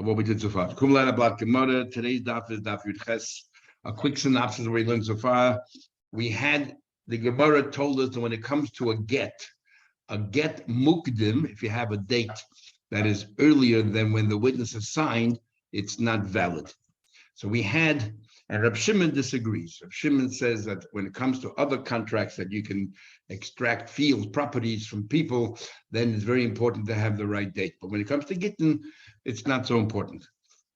of what we did so far. Today's daf is daf Yud Ches. A quick synopsis of what we learned so far. We had the Gemara told us that when it comes to a get mukdim, if you have a date that is earlier than when the witness is signed, it's not valid. So we had, and Rab Shimon disagrees. Rab Shimon says that when it comes to other contracts that you can extract fields, properties from people, then it's very important to have the right date. But when it comes to Gittin, it's not so important.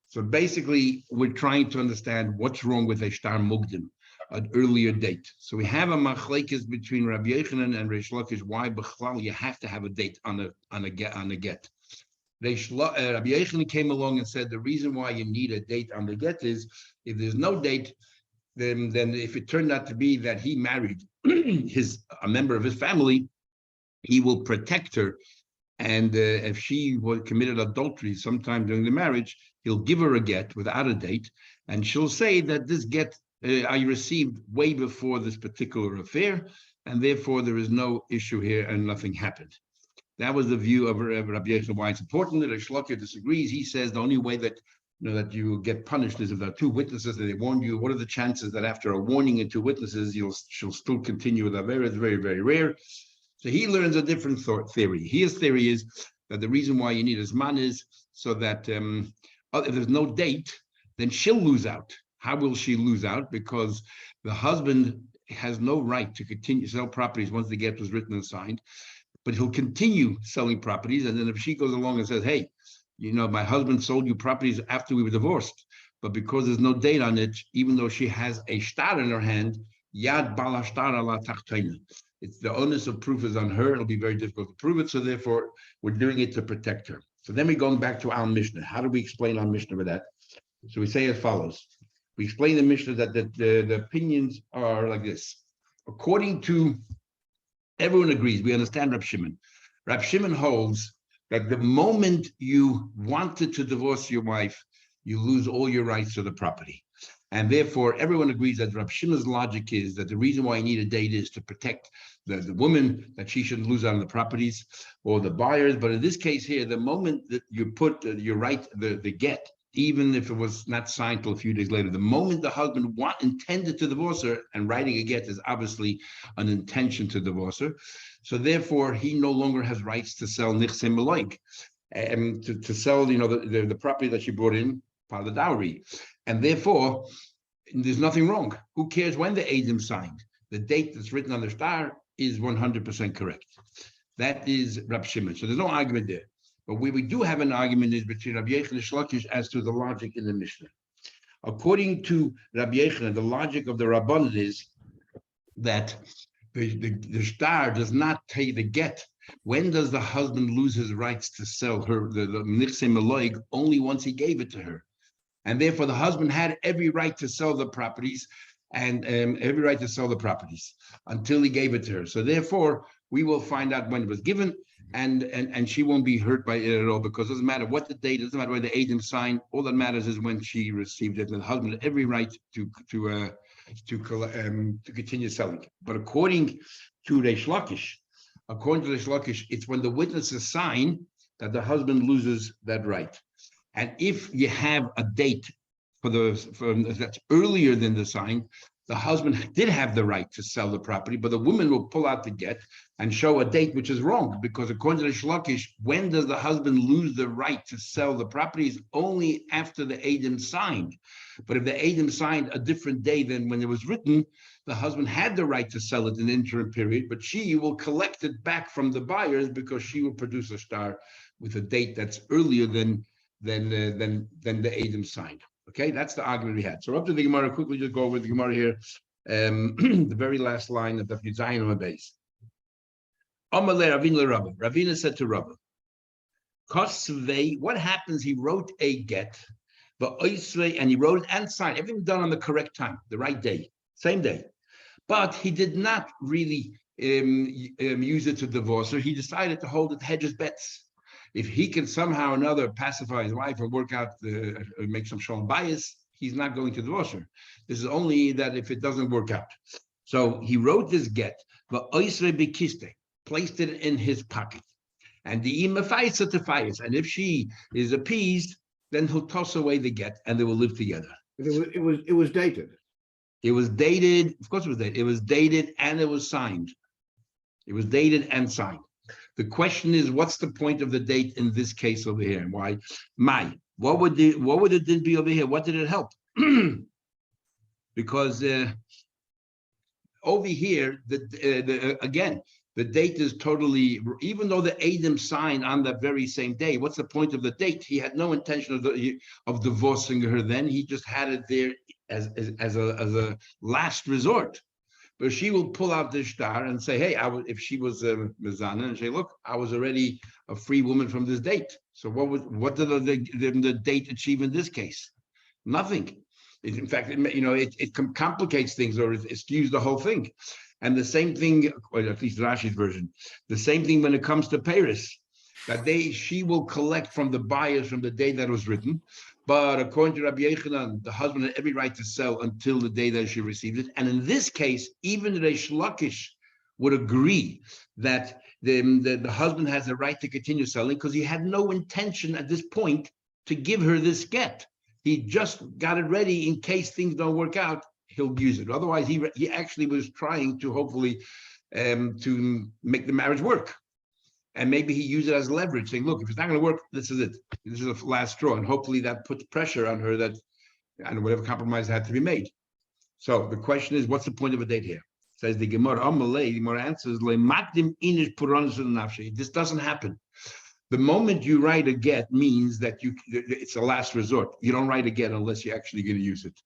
So basically, we're trying to understand what's wrong with a shtar mukdim, an earlier date. So we have a machlekes between Rabbi Yochanan and Reish Lakish. Why b'chlal you have to have a date on a get? Rabbi Yochanan came along and said the reason why you need a date on the get is if there's no date, then if it turned out to be that he married a member of his family, he will protect her. And if she was committed adultery sometime during the marriage, he'll give her a get without a date, and she'll say that this get I received way before this particular affair, and therefore there is no issue here and nothing happened. That was the view of Rabbi Yochanan. Why it's important that Reish Lakish disagrees. He says the only way that that you get punished is if there are two witnesses that they warn you. What are the chances that after a warning and two witnesses, she'll still continue with that? It's very, very rare. So he learns a different theory. His theory is that the reason why you need a zman is so that if there's no date, then she'll lose out. How will she lose out? Because the husband has no right to continue to sell properties once the get was written and signed, but he'll continue selling properties. And then if she goes along and says, hey, my husband sold you properties after we were divorced, but because there's no date on it, even though she has a shtar in her hand, yad bal hashtar ala tachtoina. It's the onus of proof is on her. It'll be very difficult to prove it. So therefore, we're doing it to protect her. So then we're going back to our Mishnah. How do we explain our Mishnah with that? So we say as follows. We explain the Mishnah that the opinions are like this. According to, everyone agrees, we understand Rab Shimon. Rab Shimon holds that the moment you wanted to divorce your wife, you lose all your rights to the property. And therefore, everyone agrees that Rab Shimon's logic is that the reason why you need a date is to protect the woman, that she shouldn't lose out on the properties or the buyers. But in this case here, the moment that you put your right, the get, even if it was not signed till a few days later, the moment the husband intended to divorce her, and writing a get is obviously an intention to divorce her. So therefore, he no longer has rights to sell nichse meloig, to sell the property that she brought in, part of the dowry. And therefore, there's nothing wrong. Who cares when the Eidim signed? The date that's written on the star is 100% correct. That is Rab Shimon. So there's no argument there. But where we do have an argument is between Rabbi Yochanan and Reish Lakish as to the logic in the Mishnah. According to Rabbi Yochanan, the logic of the Rabbanan is that the star does not pay the get. When does the husband lose his rights to sell her the nichse meloig? Only once he gave it to her. And therefore, the husband had every right to sell the properties and every right to sell the properties until he gave it to her. So therefore, we will find out when it was given, and she won't be hurt by it at all, because it doesn't matter what the date, it doesn't matter where the Eidim signed. All that matters is when she received it. And the husband had every right to continue selling. But according to Reish Lakish, it's when the witnesses sign that the husband loses that right. And if you have a date that's earlier than the sign, the husband did have the right to sell the property, but the woman will pull out the get and show a date which is wrong, because according to Reish Lakish, when does the husband lose the right to sell the properties? Only after the Eidim signed. But if the Eidim signed a different day than when it was written, the husband had the right to sell it in the interim period, but she will collect it back from the buyers because she will produce a star with a date that's earlier than the Eidim signed. Okay, that's the argument we had. So up to the Gemara, quickly just go over the Gemara here. The very last line of the Zayin on the base. Ravina said to Rabba, what happens? He wrote a get, and he wrote it and signed. Everything done on the correct time, the right day, same day. But he did not really use it to divorce her. He decided to hold it hedges bets. If he can somehow or another pacify his wife or work out, make some shalom bias, he's not going to divorce her. This is only that if it doesn't work out. So he wrote this get, but placed it in his pocket. And the imafaisa to fires. And if she is appeased, then he'll toss away the get and they will live together. It was dated. It was dated. Of course, it was dated. It was dated and it was signed. It was dated and signed. The question is, what's the point of the date in this case over here? And why? What would it did be over here? What did it help? Because over here, again, the date is totally, even though the Adam signed on that very same day, what's the point of the date? He had no intention of divorcing her then. He just had it there as a last resort. But she will pull out the shtar and say, hey, if she was Mizana, and say, look, I was already a free woman from this date. So what did the date achieve in this case? Nothing. In fact, it complicates things, or it skews the whole thing. And the same thing, or at least Rashi's version, the same thing when it comes to Paris, that she will collect from the buyers from the day that was written. But according to Rabbi Yechanan, the husband had every right to sell until the day that she received it. And in this case, even Reish Lakish would agree that the husband has the right to continue selling because he had no intention at this point to give her this get. He just got it ready in case things don't work out, he'll use it. Otherwise, he actually was trying to hopefully to make the marriage work. And maybe he used it as leverage, saying, look, if it's not going to work, this is it. This is the last straw. And hopefully that puts pressure on her that, and whatever compromise had to be made. So the question is, what's the point of a date here? Says the Gemara, the Gemara answers, this doesn't happen. The moment you write a get means that it's a last resort. You don't write a get unless you're actually going to use it.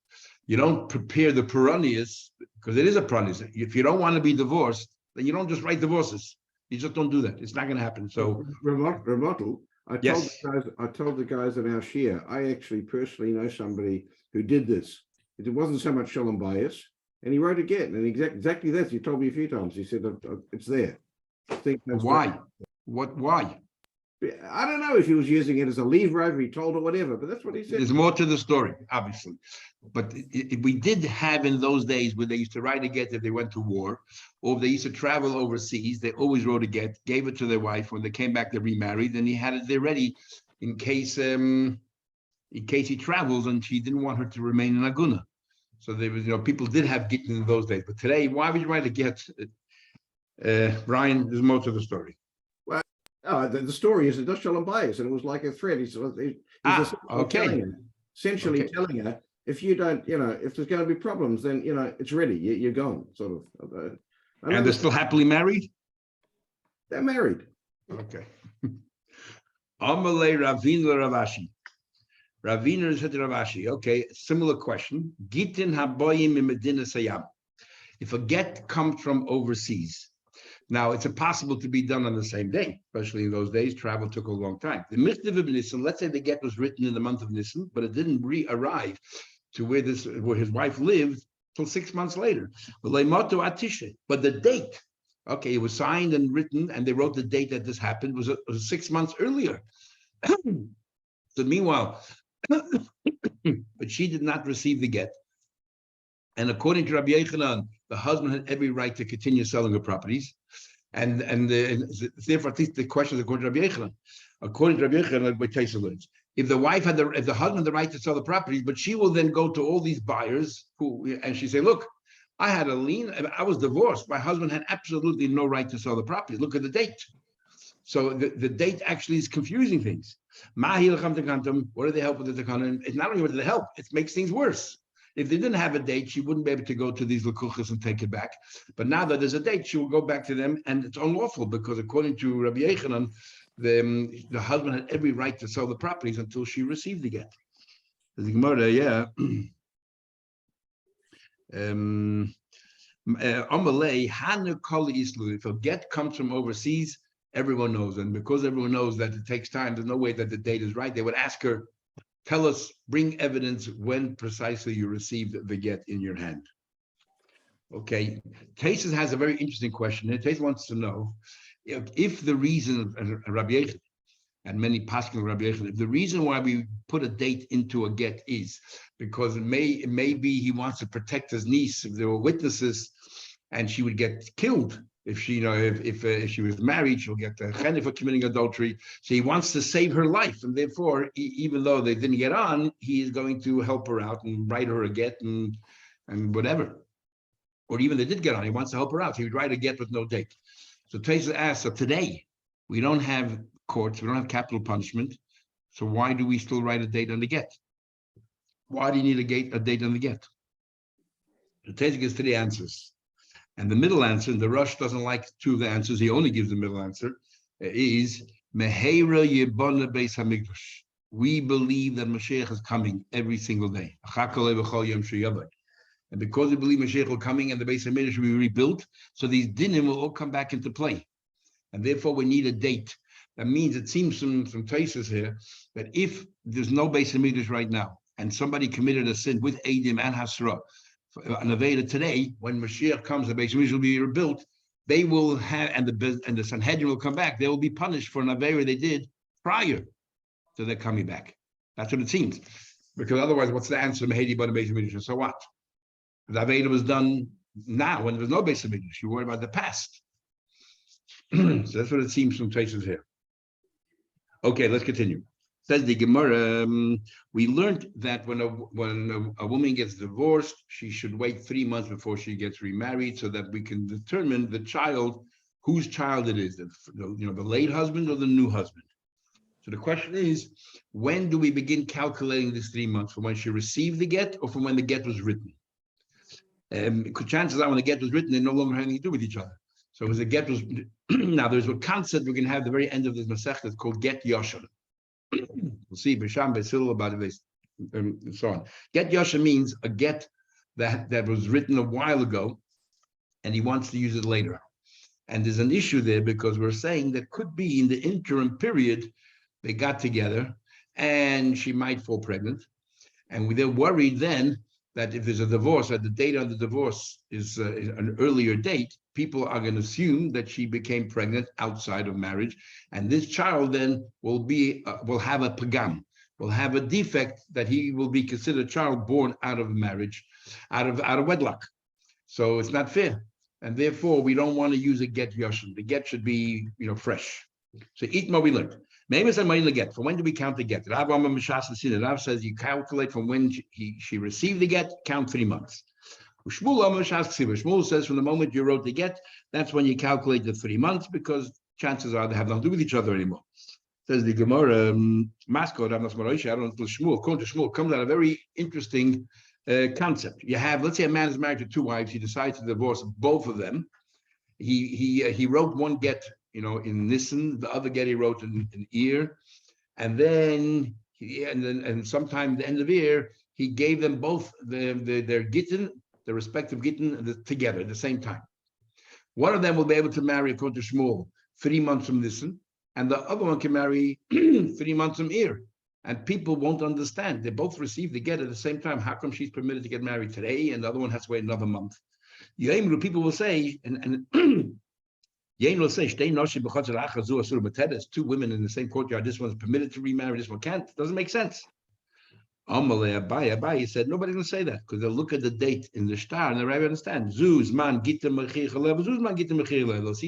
You don't prepare the peronius, because it is a peronius. If you don't want to be divorced, then you don't just write divorces. You just don't do that. It's not going to happen. So, Remotel, I told the guys in our share, I actually personally know somebody who did this. It wasn't so much shalom bias, and he wrote a get, and exactly that. You told me a few times. He said it's there. Why? Why? I don't know if he was using it as a lever over, he told or whatever, but that's what he said. There's more to the story, obviously. But we did have in those days where they used to write a get if they went to war, or if they used to travel overseas, they always wrote a get, gave it to their wife. When they came back, they remarried, and he had it there ready in case he travels and she didn't want her to remain in Aguna. So there was, people did have Gittin in those days. But today, why would you write a get? Brian, there's more to the story. The story is it does shalom bias, and it was like a thread. He's okay. Essentially telling her, if you don't, if there's going to be problems, then it's ready. You're gone, sort of. And they're still happily married. They're married. Okay. Amalei Ravina Ravashi. Ravina said to Ravashi. Okay, similar question. Gittin haboyim Medina Sayam. If a get comes from overseas. Now, it's impossible to be done on the same day, especially in those days. Travel took a long time. The Michtav of Nisan, let's say the get was written in the month of Nisan, but it didn't arrive to where his wife lived till 6 months later. But the date, okay, it was signed and written, and they wrote the date that this happened was 6 months earlier. So meanwhile, but she did not receive the get. And according to Rabbi Yechanan, the husband had every right to continue selling her properties. And therefore, at least the question is according to Rabbi Yechanan. According to Rabbi Yechanan, like Taisa learns, if the husband had the right to sell the properties, but she will then go to all these buyers and she say, look, I had a lien, I was divorced. My husband had absolutely no right to sell the property. Look at the date. So the date actually is confusing things. What do they help with the Takanan? It's not only what they help, it makes things worse. If they didn't have a date, she wouldn't be able to go to these lekuchas and take it back. But now that there's a date, she will go back to them, and it's unlawful because according to Rabbi Yechanan, the husband had every right to sell the properties until she received the get. The Gemara, yeah. If a get comes from overseas, everyone knows, and because everyone knows that it takes time, there's no way that the date is right. They would ask her, tell us, bring evidence when precisely you received the get in your hand. Okay, Taisus has a very interesting question. Taisus wants to know if the reason, Rabbi Yechanan, and many Paskin Rabbi Yechanan, if the reason why we put a date into a get is because maybe he wants to protect his niece if there were witnesses and she would get killed If she, if she was married, she'll get the chene for committing adultery. So he wants to save her life, and therefore, even though they didn't get on, he is going to help her out and write her a get and whatever. Or even they did get on, he wants to help her out. He would write a get with no date. So Taisa asks, so today we don't have courts, we don't have capital punishment. So why do we still write a date on the get? Why do you need a date on the get? The Taisa gives 3 answers. And the middle answer, and the Rosh doesn't like 2 of the answers, he only gives the middle answer, is Meheira Yebona Beis Hamikdash. We believe that Mashiach is coming every single day. And because we believe Mashiach will coming and the Beis Hamikdash will be rebuilt, so these dinim will all come back into play. And therefore we need a date. That means it seems from traces here that if there's no Beis Hamikdash right now, and somebody committed a sin with Eidim and Hasra, an Aveda today, when Mashiach comes, the Beis Hamikdash will be rebuilt. They will have, and the Sanhedrin will come back. They will be punished for an Aveda they did prior to their coming back. That's what it seems. Because otherwise, what's the answer? So what? The Aveda was done now when there was no Beis Hamikdash. You worry about the past. So that's what it seems from traces here. Okay, let's continue. Says the Gemara, we learned that when a woman gets divorced, she should wait 3 months before she gets remarried, so that we can determine the child, whose child it is, the late husband or the new husband. So the question is, when do we begin calculating this 3 months? From when she received the get, or from when the get was written? Chances are when the get was written, they no longer have anything to do with each other. So as the get was now, there's a concept we're going to have at the very end of this Masech that's called get Yashar. We'll see Bisham Basil about this and so on. Get Yasha means a get that was written a while ago, and he wants to use it later. And there's an issue there because we're saying that could be in the interim period they got together, and she might fall pregnant, and they're worried then that if there's a divorce, that the date on the divorce is an earlier date, people are going to assume that she became pregnant outside of marriage, and this child then will have a pagam, will have a defect that he will be considered a child born out of marriage, out of wedlock. So it's not fair, and therefore we don't want to use a get yoshin. The get should be fresh. So Itma we learned. Maybe it's a get. From when do we count the get? Rav says you calculate from when she received the get, count 3 months. Shmuel says from the moment you wrote the get, that's when you calculate the 3 months, because chances are they have nothing to do with each other anymore. Says the Gemara, Masko, Shmuel, according to Shmuel, comes out a very interesting concept. You have, let's say a man is married to 2 wives, he decides to divorce both of them. He wrote one get, in Nisan, the other get he wrote in Iyar, and then sometime at the end of Iyar, he gave them both their Gittin, the respective Gittin, together at the same time. One of them will be able to marry, according to Shmuel, 3 months from Nisan, and the other one can marry 3 months from Iyar. And people won't understand. They both receive the get at the same time. How come she's permitted to get married today and the other one has to wait another month? People will say, and Yain will say, 2 women in the same courtyard. This one's permitted to remarry, this one can't. Doesn't make sense. Abaye said, nobody's going to say that, because they'll look at the date in the star and they'll understand. They'll see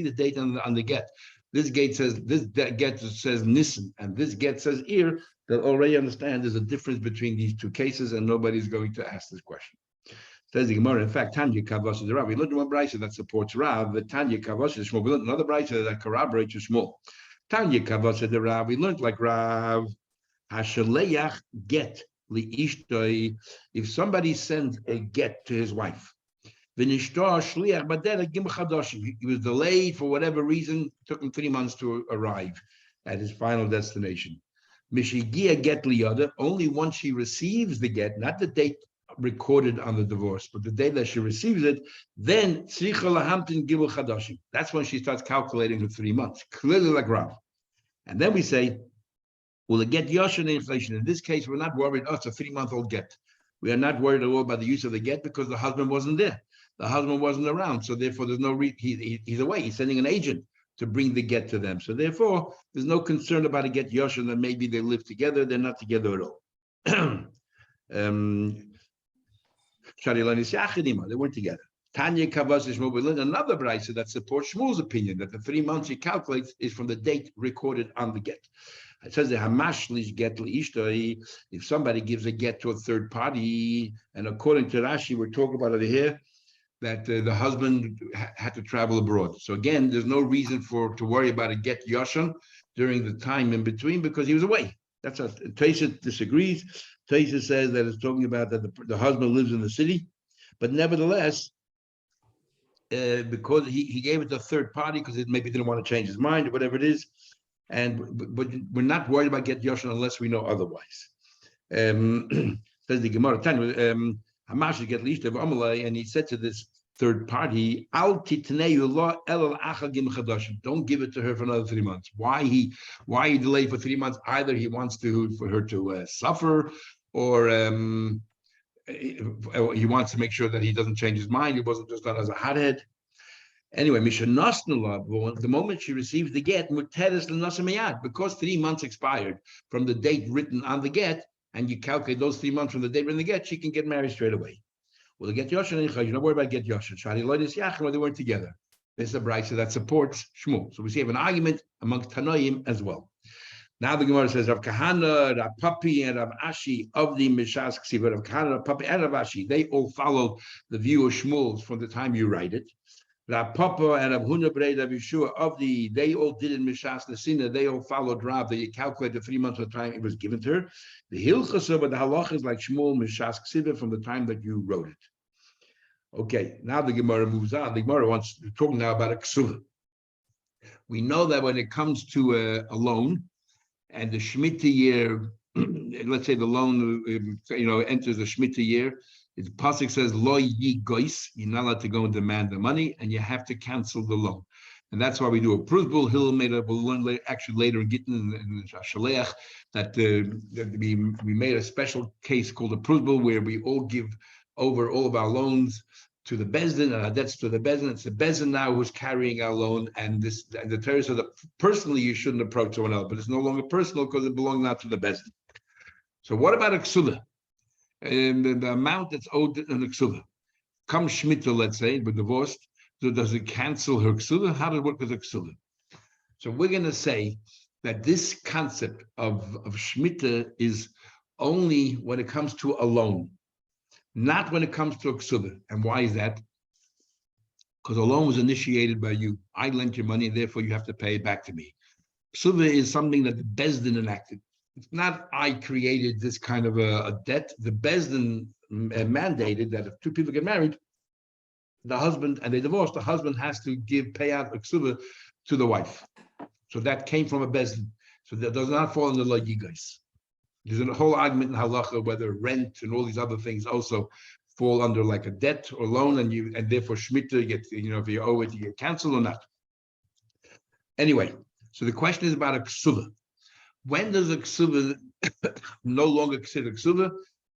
the date on the get. This get says Nisan, and this get says Iyar. They'll already understand there's a difference between these 2 cases, and nobody's going to ask this question. Says the Gemara, in fact, Tanya Kavash is Rav. We learned one brayso that supports Rav, but Tanya Kavash is Shmuel. We learned another brayso that corroborates Shmuel. Tanya Kavash is the Rav. We learned like Rav, Hashaleach get liishtoi. If somebody sends a get to his wife, he was delayed for whatever reason. It took him 3 months to arrive at his final destination. Mishigia get liyada. Only once she receives the get, not the date recorded on the divorce, but the day that she receives it, then that's when she starts calculating her 3 months, clearly like Rav. And then we say, will it get Yoshin inflation? In this case, we're not worried, it's a 3-month-old get. We are not worried at all about the use of the get because the husband wasn't there. The husband wasn't around, so therefore there's no he's away. He's sending an agent to bring the get to them. So therefore, there's no concern about a get Yoshin that maybe they live together. They're not together at all. They weren't together. Tanya Kavas Shmuel, we learned another brayso that supports Shmuel's opinion that the 3 months he calculates is from the date recorded on the get. It says the Hamashlish get l'ishtoi, if somebody gives a get to a third party, and according to Rashi, we're talking about it here, that the husband had to travel abroad. So again, there's no reason to worry about a get yoshan during the time in between because he was away. That's what Taisa disagrees. Taisa says that it's talking about that the husband lives in the city, but nevertheless, because he gave it to a third party because it maybe didn't want to change his mind or whatever it is, but we're not worried about get yoshan unless we know otherwise. Says the Gemara, Hamash get least of Amalai, and he said to this third party, don't give it to her for another 3 months. Why he delayed for 3 months? Either he wants for her to suffer, or he wants to make sure that he doesn't change his mind. He wasn't just done as a hothead. Anyway, the moment she receives the get, because 3 months expired from the date written on the get, and you calculate those 3 months from the date written the get, she can get married straight away. Well, the get yoshan, you don't worry about get yoshan. Shari loydis yachim, they weren't together. This is a brayso that supports Shmuel. So we see an argument amongst Tanoim as well. Now the Gemara says, Rav Kahana, Rav Papi, and Rav Ashi of the Mishas Ksiva, Rav Kahana, Rav Papi, and Rav Ashi, they all followed the view of Shmuel from the time you write it. Rav Papa and Rav Huna Brei Rav Yeshua they all did in Mishas Nesina, they all followed Rav. They calculated 3 months of the time it was given to her. The Hilchasa, but the halach is like Shmuel Mishas Ksiva from the time that you wrote it. Okay, now the Gemara moves on. The Gemara wants to talk now about a ksuva. We know that when it comes to a loan, and the Shemitah year, let's say the loan, enters the Shemitah year, the pasuk says, "Lo yi gois," you're not allowed to go and demand the money, and you have to cancel the loan. And that's why we do a prusbul. We'll learn later in Gittin and Shaleach that we made a special case called a prusbul where we all give over all of our loans to the Bezdin and our debts to the Bezdin. It's the Bezdin now who's carrying our loan, and the Torah says that personally you shouldn't approach someone else, but it's no longer personal because it belongs now to the Bezdin. So what about a ksuva? The amount that's owed in a ksuva. Come Shemitah, let's say, we're divorced, so does it cancel her ksuva? How does it work with a ksuva? So we're going to say that this concept of Shemitah is only when it comes to a loan, not when it comes to a ksuva. And why is that? Because a loan was initiated by you. I lent you money, and therefore you have to pay it back to me. Ksuva is something that the Bezdin enacted. It's not I created this kind of a debt. The Bezdin mandated that if two people get married, the husband, and they divorce, the husband has to pay out a ksuva to the wife. So that came from a Bezdin. So that does not fall under lo yigos. There's a whole argument in halacha whether rent and all these other things also fall under like a debt or loan, and therefore Shemitah gets, if you owe it, you get canceled or not. Anyway, so the question is about a ksuva. When does a ksuva no longer consider ksuva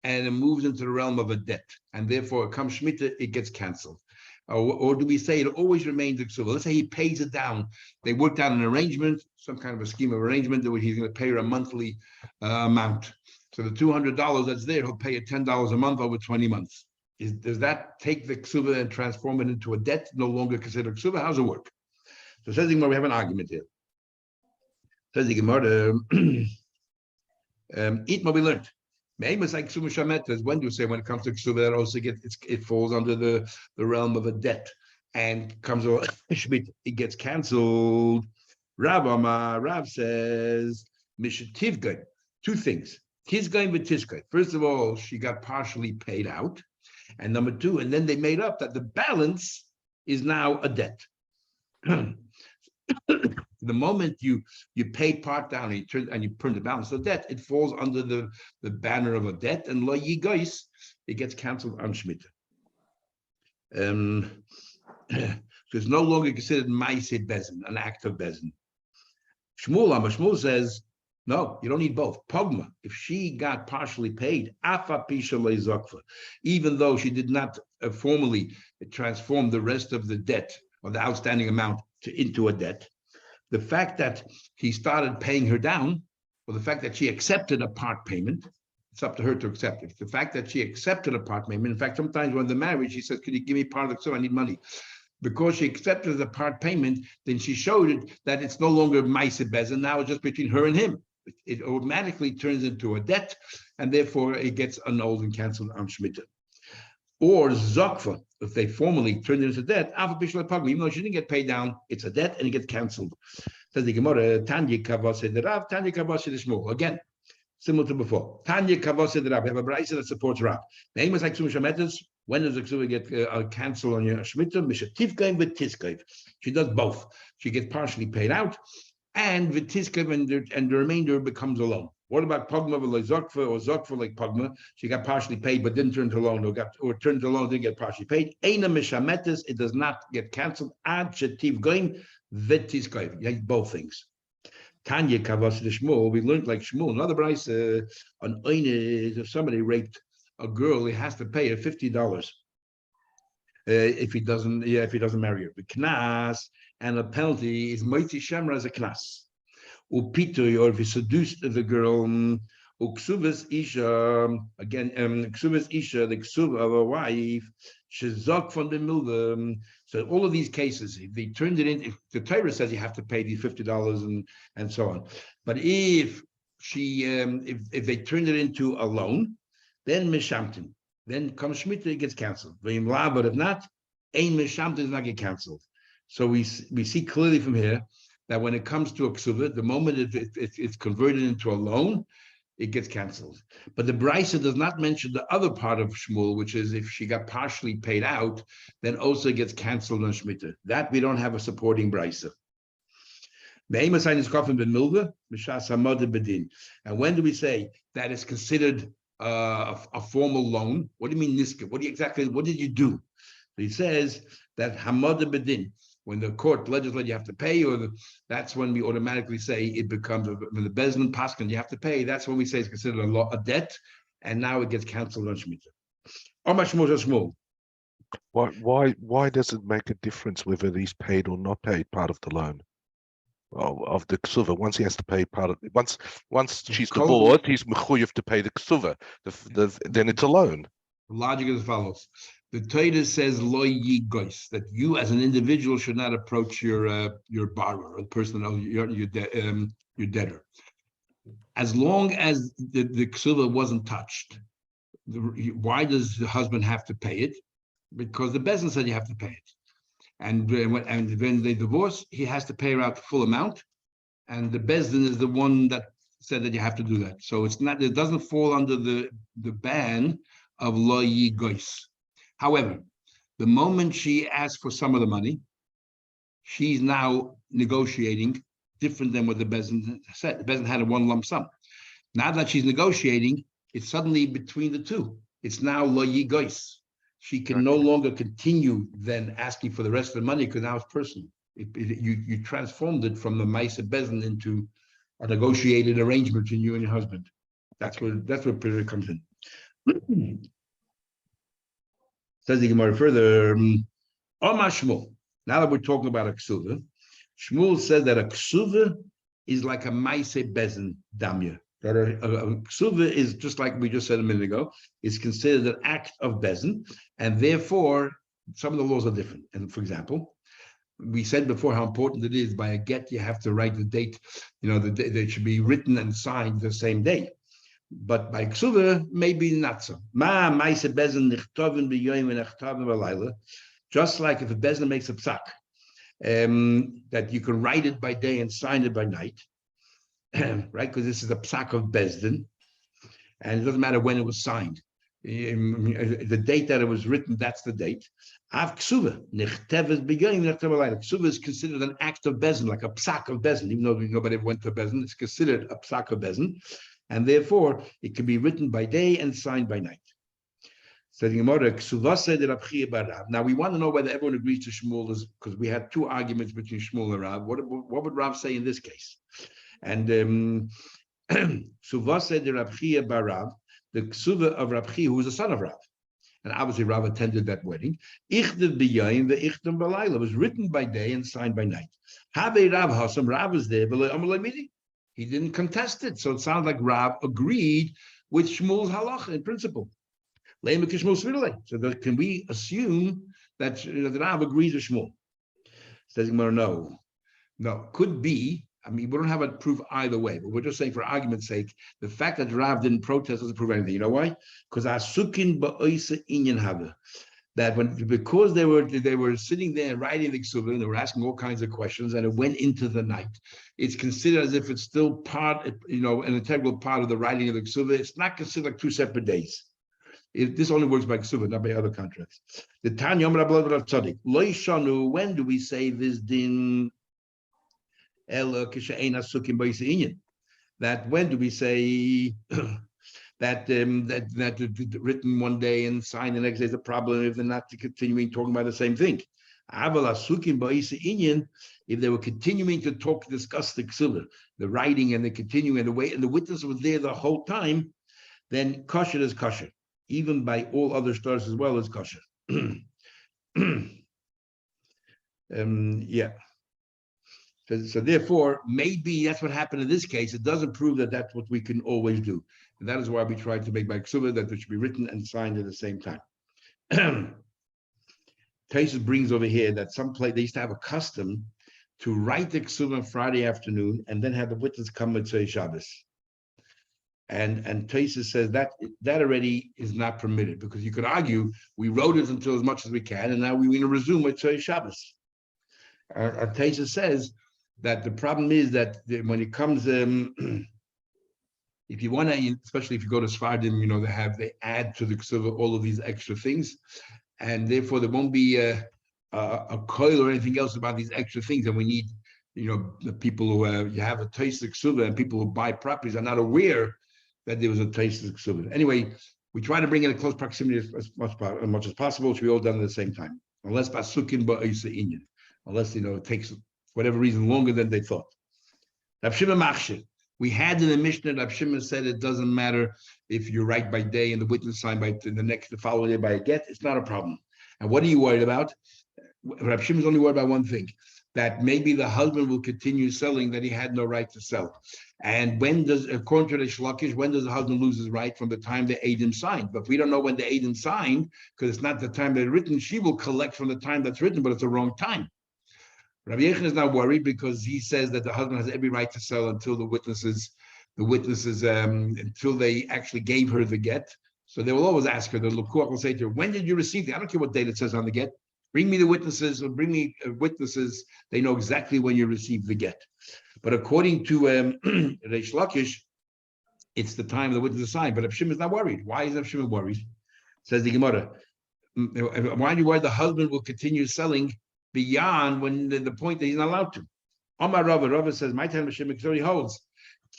and it moves into the realm of a debt, and therefore it comes Shemitah, it gets canceled? Or do we say it always remains a ksuva? Let's say he pays it down. They worked out an arrangement, some kind of a scheme of arrangement that he's going to pay her a monthly amount. So the $200 that's there, he'll pay it $10 a month over 20 months. Does that take the ksuva and transform it into a debt, no longer considered ksuva? How does it work? So it says the Gemara, we have an argument here. Says the Gemara, eat what we learned. When do you say when it comes to ksuva that also it falls under the realm of a debt and comes over it gets canceled? Rav says mishativgay, two things. Tizgay with tizgay. First of all, she got partially paid out, and number two, and then they made up that the balance is now a debt. The moment you paid part down and you turn the balance of debt, it falls under the banner of a debt, and lo yigos, it gets canceled on Shemitah. So it's no longer considered ma'aseh bezin, an act of bezin. Shmuel says, no, you don't need both. Pogma, if she got partially paid, afa pisha le'zokva, even though she did not formally transform the rest of the debt or the outstanding amount into a debt, the fact that he started paying her down, or the fact that she accepted a part payment, It's up to her to accept it. The fact that she accepted a part payment, in fact, sometimes when they're married, she says, "Could you give me part of the ksuva? I need money." Because she accepted the part payment, then she showed it that it's no longer Maisa Bezin, now it's just between her and him. It automatically turns into a debt, and therefore it gets annulled and canceled on Shemitah. Or Zokfa, if they formally turned it into debt, even though she didn't get paid down, it's a debt and it gets canceled. Says the Gemara, Tanya Kavase the Rav, Tanya Kavase the Shmuel. Again, similar to before. Tanya Kavase the Rav. We have a brayso that supports Rav. The name is like Shemetas. When does the ksuva get canceled on your Shemitah? Mishativkaim with Tiskav. She does both. She gets partially paid out, and with Tiskav, and the remainder becomes a loan. What about Pogma like Zokfa or Zokfa like Pogma? She got partially paid but didn't turn to loan, or turned to loan, didn't get partially paid. Eina Mishametas, it does not get canceled. Ad Shetivkaim with Tiskav. You have both things. Tanya Kavas the Shmuel, we learned like Shmuel, another brayso on Oine, if somebody raped a girl, he has to pay her $50 if he doesn't marry her. The knas and the penalty is moitzi shemra as a knas. Upito, or if he seduced the girl, uksuvas isha again, ksuvas isha, the ksuv of a wife, shezok from the milva. So all of these cases, if they turned it in, if the Torah says you have to pay these $50 and so on, but if she if they turned it into a loan, then mishamtin, then comes Shemitah, it gets canceled. But if not, ein mishamtin does not get canceled. So we see clearly from here that when it comes to a ksuva, the moment it's converted into a loan, it gets canceled. But the brayso does not mention the other part of Shmuel, which is if she got partially paid out, then also gets canceled on Shemitah. That we don't have a supporting brayso. And when do we say that is considered a formal loan? What do you mean niska? What did you do? He says that hamad bedin, when the court legislates you have to pay, that's when we automatically say it becomes, when the bezin paskin you have to pay, that's when we say it's considered a debt, and now it gets canceled on Shemitah. Why does it make a difference whether he's paid or not paid part of the loan? Of the ksuva, once he has to pay part of once she's divorced, he's mechuyev to pay the ksuva. Then it's a loan. The logic is as follows: the Torah says lo yigois, that you as an individual should not approach your borrower, or the person, your debtor, as long as the ksuva wasn't touched. Why does the husband have to pay it? Because the bezin said you have to pay it. And when they divorce, he has to pay her out the full amount, and the bezdin is the one that said that you have to do that. So it's not; it doesn't fall under the ban of lo yigois. However, the moment she asks for some of the money, she's now negotiating different than what the bezdin said. The bezdin had a one lump sum. Now that she's negotiating, it's suddenly between the two. It's now lo yigois. She can no longer continue then asking for the rest of the money because now it's personal. You transformed it from the Maisa Bezin into a negotiated arrangement between you and your husband. That's where period comes in. Says the Gemara further, Omar Shmuel. Now that we're talking about a ksuva, Shmuel said that a ksuva is like a Maisa Bezin damya. That a ksuva is, just like we just said a minute ago, is considered an act of bezin, and therefore some of the laws are different. And for example, we said before how important it is by a get you have to write the date. They should be written and signed the same day. But by ksuva, maybe not so. Just like if a bezin makes a psak, that you can write it by day and sign it by night. Right, because this is a psak of bezdin, and it doesn't matter when it was signed. The date that it was written, that's the date. Av ksuva, ksuva is considered an act of bezdin, like a psak of bezdin, even though nobody ever went to bezdin. It's considered a psak of bezdin, and therefore it can be written by day and signed by night. So the Gemara, now we want to know whether everyone agrees to Shmuel, because we had two arguments between Shmuel and Rav. What would Rav say in this case? And Suvase de Rav Chia bar Rav, the ksuva of Rav Chia, who was the son of Rav, and obviously Rav attended that wedding. Ichtav b'yayim ve'ichtav b'layla, was written by day and signed by night. Have Rav Hasam, Rav was there, but he didn't contest it. So it sounds like Rav agreed with Shmuel's halacha in principle. So can we assume that the Rav agrees with Shmuel? Says no. Could be. I mean, we don't have a proof either way, but we're just saying for argument's sake, the fact that Rav didn't protest doesn't prove anything. You know why? Because asukin ba'oisa inyan hava. That because they were sitting there writing the ksubah and they were asking all kinds of questions and it went into the night, it's considered as if it's still part, an integral part of the writing of the ksubah. It's not considered like two separate days. This only works by ksubah, not by other contracts. The Tanya Amar Abba Tzadik Lo Yishanu. When do we say this din? That when do we say that written one day and signed the next day is a problem if they're not continuing talking about the same thing? If they were continuing to discuss the ksubah, the writing and the continuing and the way, and the witness was there the whole time, then kosher is kosher, even by all other stars as well as kosher. Yeah. So therefore, maybe that's what happened in this case. It doesn't prove that that's what we can always do. And that is why we tried to make by ksubah that it should be written and signed at the same time. Taisus brings over here that some place they used to have a custom to write the ksubah on Friday afternoon and then have the witness come and say Shabbos. And Taisus says that already is not permitted, because you could argue we wrote it until as much as we can, and now we're going to resume with Shabbos. Taisus says that the problem is that when it comes, if you want to, especially if you go to Sfardim, they add to the ksubah all of these extra things, and therefore there won't be a coil or anything else about these extra things. And we need, the people who you have a taste of ksubah, and people who buy properties are not aware that there was a taste of ksubah. Anyway, we try to bring in a close proximity as much as possible, which we all done at the same time, unless basukin ba'isa inyan. Unless it takes for whatever reason longer than they thought. Rav Shimon Machshir. We had in the Mishnah, Rav Shimon said it doesn't matter if you write by day and the witness signed by the following day by a get. It's not a problem. And what are you worried about? Rav Shimon's only worried about one thing: that maybe the husband will continue selling that he had no right to sell. And according to the Shlakish, when does the husband lose his right? From the time the Eidim signed. But we don't know when the Eidim signed, because it's not the time they're written. She will collect from the time that's written, but it's the wrong time. Rabbi Yechon is not worried, because he says that the husband has every right to sell until the witnesses, until they actually gave her the get. So they will always ask her. The Lukuach will say to her, "When did you receive it? I don't care what date it says on the get. Bring me the witnesses, or bring me witnesses. They know exactly when you received the get." But according to Reish Lakish, it's the time the witness is signed. But Rav Shimon is not worried. Why is Rav Shimon worried? Says the Gemara. Why are you worried the husband will continue selling beyond when the point that he's not allowed to? Omar Rava says, my time Rav Shimon holds.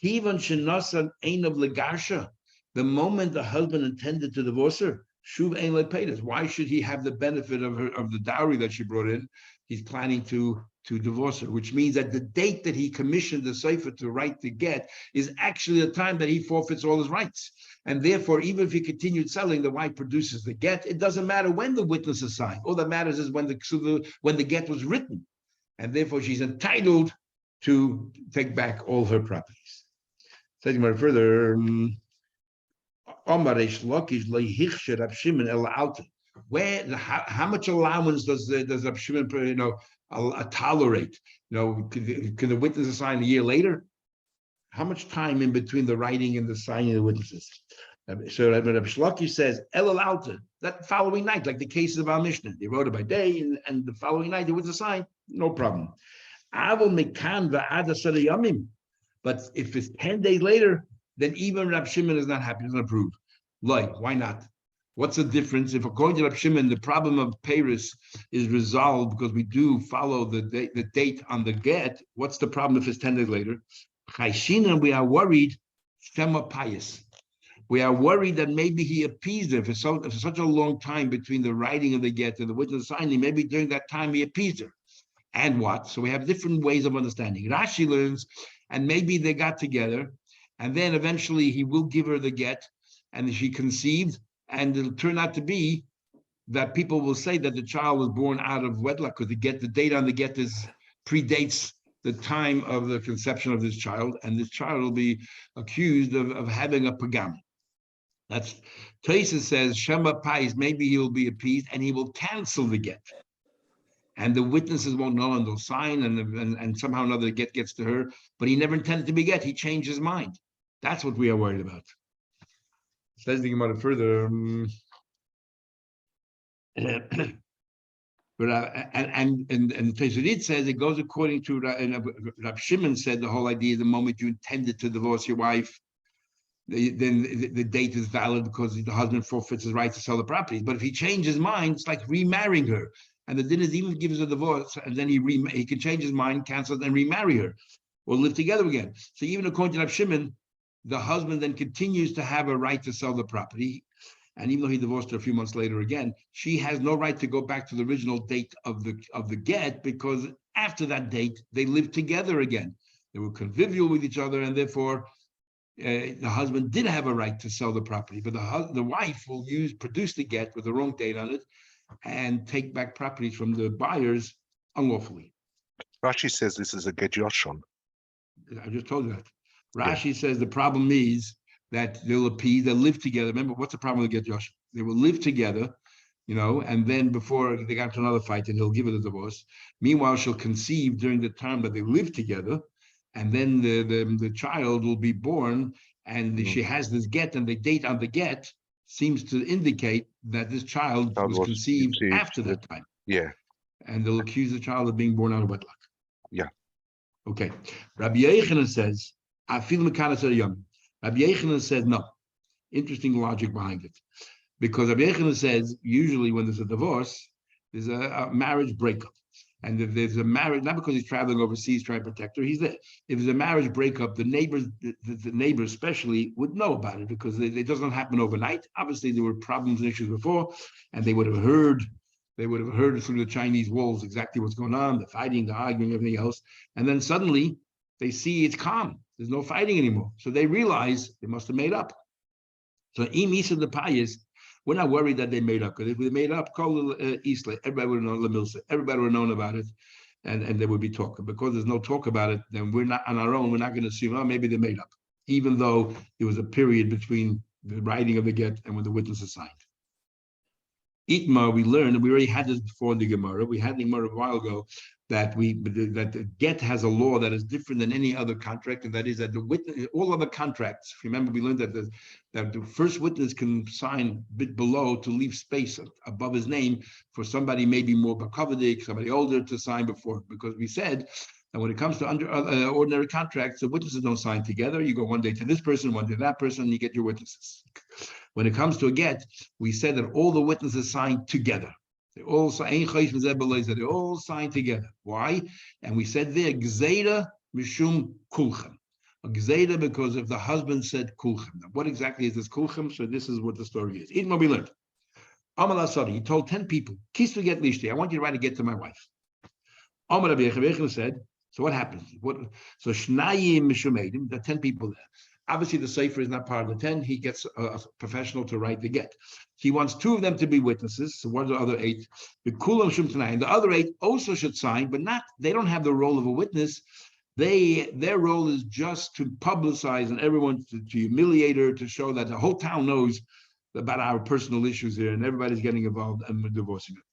Kivan shenasan ein of legarsha. The moment the husband intended to divorce her, shuv ein lepedas. Why should he have the benefit of the dowry that she brought in? He's planning to divorce her, which means that the date that he commissioned the sefer to write the get is actually the time that he forfeits all his rights. And therefore, even if he continued selling, the wife produces the get. It doesn't matter when the witness is signed. All that matters is when the get was written. And therefore, she's entitled to take back all her properties. Taking more further, how much allowance does Rav Shimon tolerate? Can the witness sign a year later? How much time in between the writing and the signing of the witnesses? So Rav Shloki says, El Alta, that following night, like the cases of our Mishnah, they wrote it by day, and the following night the witness signed, no problem. But if it's 10 days later, then even Rav Shimon is not happy, doesn't approve. Why not? What's the difference? If according to Rav Shimon, the problem of Paris is resolved because we do follow the date on the get, what's the problem if it's 10 days later? We are worried, Shema pious. We are worried that maybe he appeased her for such a long time between the writing of the get and the witness signing. Maybe during that time he appeased her. And what? So we have different ways of understanding. Rashi learns, and maybe they got together, and then eventually he will give her the get, and she conceived, and it'll turn out to be that people will say that the child was born out of wedlock, because the date on the get predates the time of the conception of this child, and this child will be accused of having a pagam. That's Taisa says Shema Pais, maybe he will be appeased and he will cancel the get. And the witnesses won't know and they'll sign and somehow or another the get gets to her, but he never intended to be get. He changed his mind. That's what we are worried about. Says the Gemara further. But and Tesurit says it goes according to Rab Shimon said the whole idea the moment you intended to divorce your wife, then the date is valid because the husband forfeits his right to sell the property. But if he changes his mind, it's like remarrying her. And the din is even gives a divorce, and then he can change his mind, cancel it, and remarry her, or live together again. So even according to Rab Shimon, the husband then continues to have a right to sell the property. And even though he divorced her a few months later again, she has no right to go back to the original date of the get, because after that date, they lived together again. They were convivial with each other, and therefore the husband did have a right to sell the property, but the wife will produce the get with the wrong date on it and take back properties from the buyers unlawfully. Rashi says this is a get yoshon. I just told you that. Rashi says the problem is that they'll live together. Remember, what's the problem with get yoshon? They will live together, and then before they got to another fight, and he'll give her the divorce. Meanwhile, she'll conceive during the time that they live together, and then the child will be born, and she has this get, and the date on the get seems to indicate that this child was conceived after that time. Yeah. And they'll accuse the child of being born out of wedlock. Yeah. Okay. Rabbi Yechanan says, I feel Mekana young. Rabbi Yechanan says no. Interesting logic behind it. Because Rabbi Yechanan says, usually when there's a divorce, there's a marriage breakup. And if there's a marriage, not because he's traveling overseas trying to protect her, he's there. If there's a marriage breakup, the neighbors especially would know about it, because it doesn't happen overnight. Obviously, there were problems and issues before, and they would have heard through the Chinese walls exactly what's going on, the fighting, the arguing, everything else. And then suddenly they see it's calm. There's no fighting anymore. So they realize they must have made up. So Imisa the Payas, we're not worried that they made up, because if they made up, call Isla, everybody would have known Lamilsa, everybody would have known about it, and there would be talk. Because there's no talk about it, then we're not on our own, we're not going to assume, oh, maybe they made up, even though there was a period between the writing of the get and when the witness is signed. Itmar, we learned, and we already had this before in the Gemara. We had the Gemara a while ago that the get has a law that is different than any other contract, and that is that the witness, all other contracts. Remember, we learned that the first witness can sign a bit below to leave space above his name for somebody maybe more bakavadik, somebody older to sign before, because we said. And when it comes to ordinary contracts, the witnesses don't sign together. You go one day to this person, one day to that person, and you get your witnesses. When it comes to a get, we said that all the witnesses sign together. They all sign together. Why? And we said there, Gzeira Mishum Kulchem. A Gzeira because if the husband said Kulchem. Now, what exactly is this Kulchem? So this is what the story is. Even what we learned. Amal Asadi, he told 10 people, Kiss to get Lishti, I want you to write a get to my wife. Amal Abiyach said, so what happens? So Shnayim Mishumedim, there are 10 people there. Obviously, the Sefer is not part of the 10. He gets a professional to write the get. He wants 2 of them to be witnesses. So what are the other 8? The Kulam Shum Tanai. The other 8 also should sign, but they don't have the role of a witness. Their role is just to publicize and everyone to humiliate her, to show that the whole town knows about our personal issues here, and everybody's getting involved and we're divorcing her.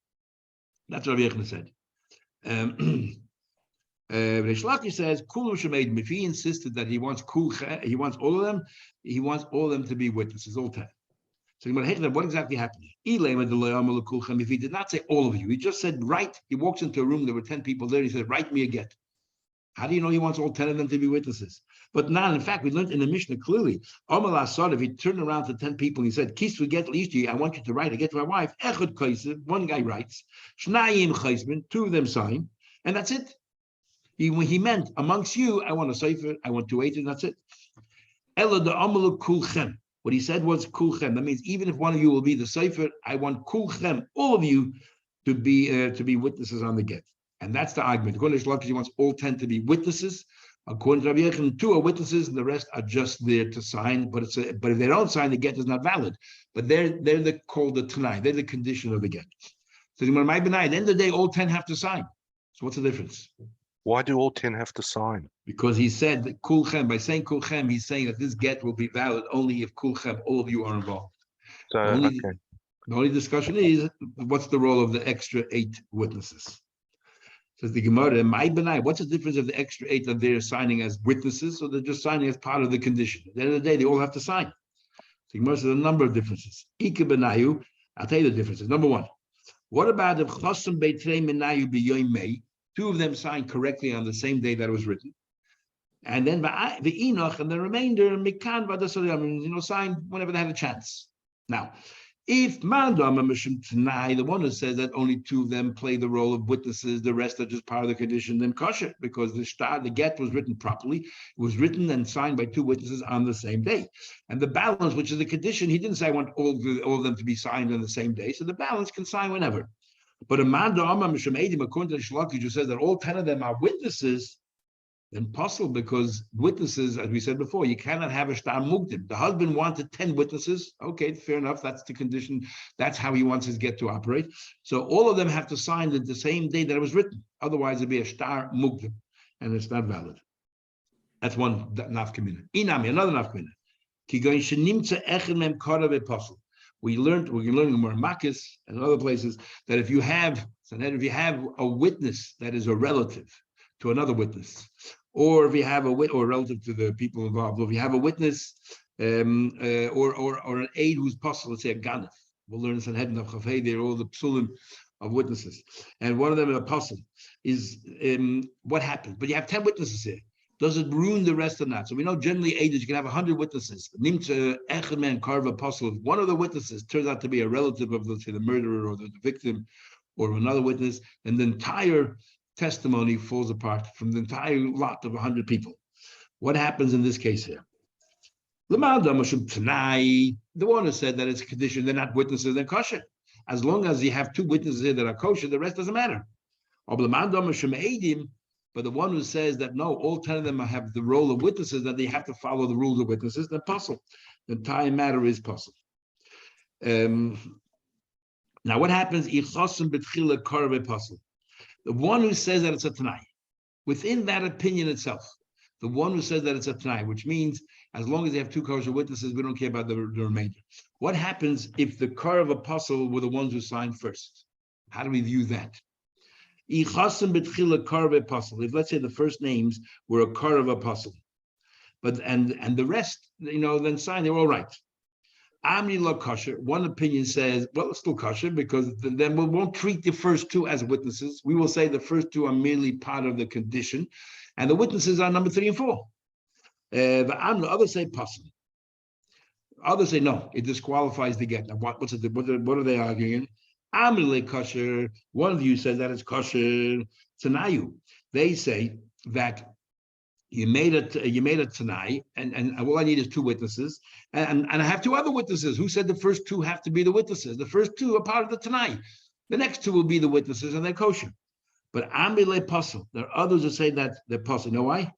That's what Rabbi Yechon said. Reish Lakish says, Kulu Shemadim. If he insisted that he wants all of them to be witnesses, all 10. So what exactly happened? If he did not say all of you, he just said, write. He walks into a room, there were 10 people there, he said, write me a get. How do you know he wants all 10 of them to be witnesses? But now, in fact, we learned in the Mishnah clearly, if he turned around to 10 people and he said, Kis get Lishti, I want you to write a get to my wife. Echad Kaiser, one guy writes, Shnayim Chaisman, 2 of them sign, and that's it. He meant, amongst you, I want a sefer, I want 2 and that's it. Ela de amalu kulchem. What he said was kulchem. That means even if one of you will be the sefer, I want kulchem, all of you, to be witnesses on the get. And that's the argument. According to Shlokish, he wants all 10 to be witnesses. According to Rabbi Yechon, 2 are witnesses, and the rest are just there to sign. But if they don't sign, the get is not valid. But they're called the Tanai. They're the condition of the get. So at the end of the day, all 10 have to sign. So what's the difference? Why do all 10 have to sign? because he said that kulchem, by saying kulchem, he's saying that this get will be valid only if kulchem, all of you are involved. So The only discussion is what's the role of the extra 8 witnesses. Says the Gemara, my benai, what's the difference of the extra 8 that they're signing as witnesses, or they're just signing as part of the condition? At the end of the day, they all have to sign. The Gemara says a number of differences. Ike benayu, I'll tell you the differences. Number one, what about if chosam beitrei menayu b'yoyim mei? 2 of them signed correctly on the same day that it was written, and then the enoch and the remainder mikan v'adasoyam, signed whenever they had a chance. Now, if the one who says that only 2 of them play the role of witnesses, the rest are just part of the condition, then kosher, because the get was written properly. It was written and signed by 2 witnesses on the same day. And the balance, which is the condition, he didn't say I want all of them to be signed on the same day. So the balance can sign whenever. But according to Shlokish, who says that all 10 of them are witnesses, impossible, because witnesses, as we said before, you cannot have a shtar mukdim. The husband wanted 10 witnesses. Okay, fair enough. That's the condition. That's how he wants his get to operate. So all of them have to sign the same day that it was written. Otherwise, it'd be a shtar mukdim, and it's not valid. That's one nafkamina. Inami, another nafkamina. We're learning more in Makis and other places that if you have a witness that is a relative to another witness, or if you have or relative to the people involved, or if you have a witness or an aide who's possible, let's say a ganef. We'll learn Sanhedrin of Chafei, they're all the psulim of witnesses, and one of them, an apostle, is what happens. But you have 10 witnesses here. Does it ruin the rest or not? So we know generally aides, you can have 100 witnesses. Nimtza echad karv apostle. If one of the witnesses turns out to be a relative of, let's say, the murderer or the victim, or another witness, and the entire testimony falls apart from the entire lot of 100 people. What happens in this case here? The one who said that it's a condition, they're not witnesses, they're kosher. As long as you have 2 witnesses here that are kosher, the rest doesn't matter. But the one who says that no, all 10 of them have the role of witnesses, that they have to follow the rules of witnesses, then possible. The entire matter is possible. Now, what happens? The one who says that it's a Tanai, within that opinion itself, the one who says that it's a Tanai, which means as long as they have 2 kosher witnesses, we don't care about the remainder. What happens if the Karav apostle were the ones who signed first? How do we view that? If let's say the first names were a Karav apostle, but and the rest, then signed, they were all right. Amni la kosher. One opinion says, well, it's still kosher because then we won't treat the first 2 as witnesses. We will say the first 2 are merely part of the condition, and the witnesses are number 3 and 4. The others say possible. Others say no, it disqualifies the get. Now, what are they arguing? Amni la kosher. One of you says that it's kosher. Tanayu. They say that you made it tonight, and all I need is 2 witnesses, and I have 2 other witnesses. Who said the first 2 have to be the witnesses? The first 2 are part of the tonight. The next 2 will be the witnesses, and they're kosher. But ambile pasul. There are others who say that they're pasul. You know why?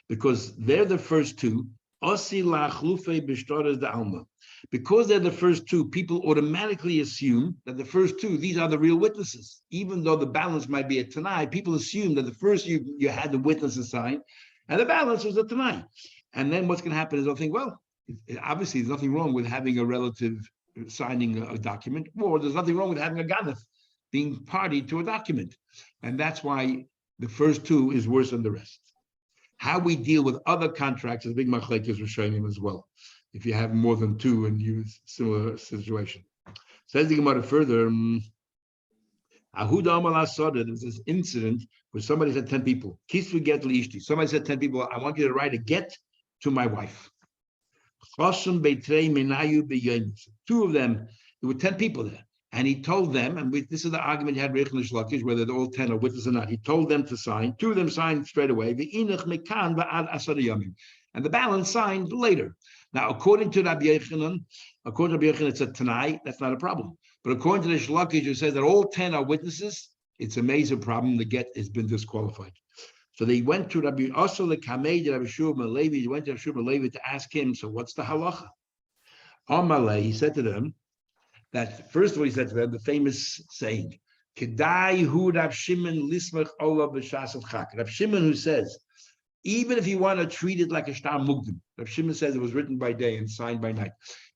Because they're the first 2. Osi lachlufe b'shtoras de alma. Because they're the first 2, people automatically assume that the first 2, these are the real witnesses. Even though the balance might be a tonight, people assume that the first you had the witnesses sign, and the balance was a tonight. And then what's going to happen is they'll think, well, obviously there's nothing wrong with having a relative signing a document, or there's nothing wrong with having a ganef being party to a document. And that's why the first 2 is worse than the rest. How we deal with other contracts is a big machlekes we're showing him as well. If you have more than 2 and use similar situation. Says the Gemara further, there's this incident where somebody said 10 people. Somebody said 10 people, I want you to write a get to my wife. 2 of them, there were 10 people there. And he told them, and this is the argument you had with Shlokish, whether all 10 are witnesses or not. He told them to sign. 2 of them signed straight away. And the balance signed later. Now, according to Rabbi Yochanan, it's a Tanai, that's not a problem. But according to the Shlokish, who says that all 10 are witnesses, it's a major problem. The get has been disqualified. So they went to Rabbi Osel the Kamei, Rabbi Shua Levi. He went to Rabbi Shua Levi to ask him, so what's the halacha? Amalei, he said to them, that first of all, he said to them, the famous saying, Kedai hu Rav Shimon lismach ola b'shas of chak. Rav Shimon, who says Even if you want to treat it like a shtar mugdim, Rav Shimon says it was written by day and signed by night.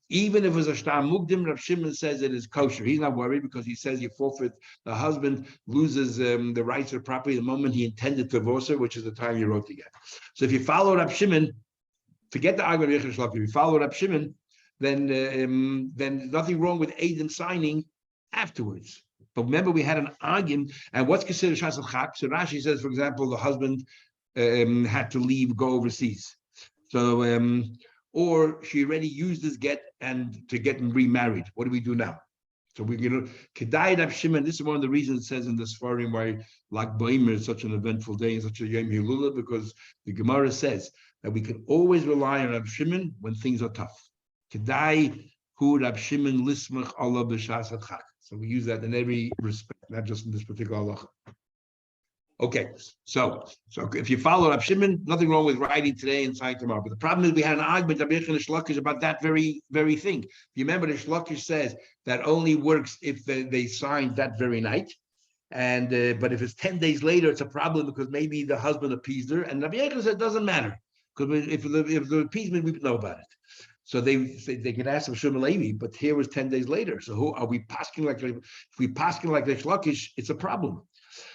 Even if it was a shtar mugdim, Rav Shimon says it is kosher. He's not worried because he says you forfeit, the husband loses the rights of property the moment he intended to divorce her, which is the time you wrote the get. So if you follow Rav Shimon, forget the argument of Yechon Shlach. If you follow Rav Shimon, then nothing wrong with Eidim signing afterwards. But remember, we had an argument, and what's considered Shas al-Chak? So Rashi says, for example, the husband had to leave, go overseas. So, or she already used this get and to get remarried. What do we do now? So we're going to Kedai Rav Shimon. This is one of the reasons it says in this forum why Lag Baimer is such an eventful day and such a Yom Hilula, because the Gemara says that we can always rely on Rav Shimon when things are tough. Kedai hu Rav Shimon lismach Allah b'shas hadchak. So we use that in every respect, not just in this particular halacha. Okay, so if you follow Rav Shimon, nothing wrong with writing today and signing tomorrow. But the problem is we had an argument of Yechon Shlakish about that very thing. If you remember, the Shlakish says that only works if they signed that very night. And but if it's 10 days later, it's a problem because maybe the husband appeased her. And Rabbi Yechon said it doesn't matter because if the appeasement, we know about it. So they can ask Rav Shimon Levi, but here was 10 days later. So who are we pasking like? If we pasking like the Shlakish, it's a problem.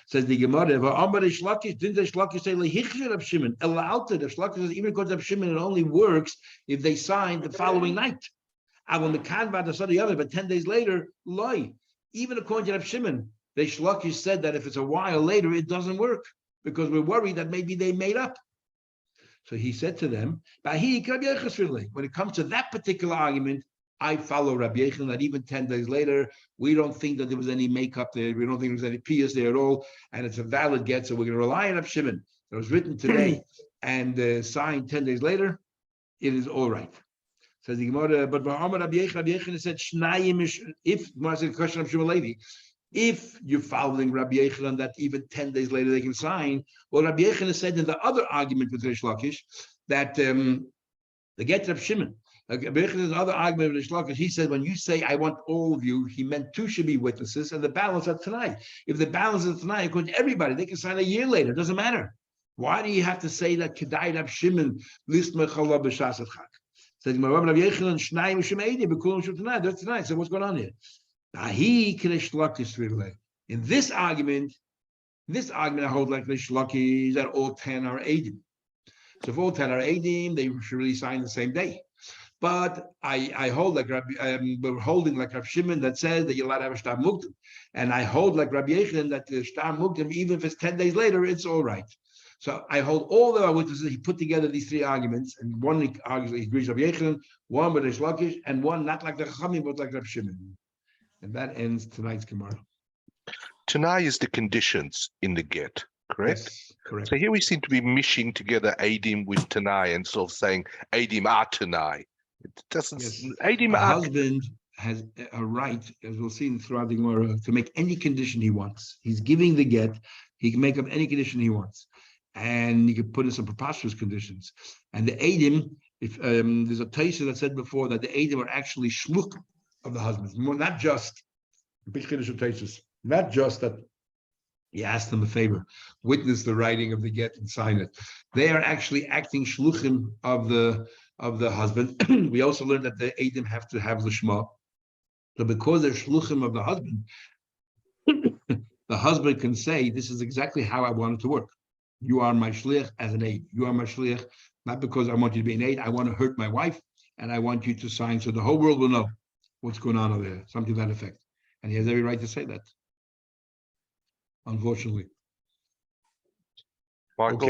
Says the Gemara, didn't the Shlakish say lehichir of Shimon? Elauta, the Shlakish says even according to Rav Shimon, it only works if they sign the following night. But 10 days later, loy. Even according to Rav Shimon, the Shlakish said that if it's a while later, it doesn't work because we're worried that maybe they made up. So he said to them, when it comes to that particular argument, I follow Rabbi Yechon that even 10 days later, we don't think that there was any makeup there. We don't think there was any pious there at all. And it's a valid get. So we're going to rely on Rav Shimon. It was written today and signed 10 days later. It is all right. Says the Gemara, but Rabbi Yechon said, if the question of Shimon Levi, if you're following Rabbi Yechon that even 10 days later they can sign, well, Rabbi Yechon has said in the other argument with Rish Lakish that the get Rav Shimon. There's another argument with Rish Lakish. He said when you say I want all of you, he meant two should be witnesses and the balance of tonight. If the balance of tonight, according to everybody, they can sign a year later. It doesn't matter. Why do you have to say that Kedai Rav Shimon list mechala b'shas adchak? Says Rabbi Yechon Shnai Mishum Eidim b'kulam shul tonight. That's tonight. So what's going on here? In this argument, I hold like Rish Lakish that all 10 are Eidim. So if all 10 are Eidim, they should really sign the same day. But I hold like we're holding like Rav Shimon that says that you're allowed to have a shtar mukdim, and I hold like Rabbi Yechon that the shtar mukdim, even if it's 10 days later, it's all right. So I hold all the witnesses. He put together these three arguments, and one argues he agrees Rabbi Yechon, one with Rish Lakish, and one not like the Chachamim but like Rav Shimon. And that ends tonight's Gemara. Tanai is the conditions in the get, correct? Yes, correct. So here we seem to be mishing together Eidim with Tanai and sort of saying Eidim are Tanai. It doesn't. Yes. Eidim A are. husband has a right, as we'll see throughout the Gemara, to make any condition he wants. He's giving the get. He can make up any condition he wants, and he can put in some preposterous conditions. And the Eidim, if there's a Taisa that said before that the Eidim are actually shluch of the husbands, not just that he asked them a favor, witness the writing of the get and sign it. They are actually acting shluchim of the husband. We also learned that the Eidim have to have lishma. So because they're shluchim of the husband, the husband can say, "This is exactly how I want it to work. You are my shliach as an aid. You are my shliach not because I want you to be an aid. I want to hurt my wife, and I want you to sign so the whole world will know what's going on over there." Something to that effect, and he has every right to say that. Unfortunately. Michael? Okay.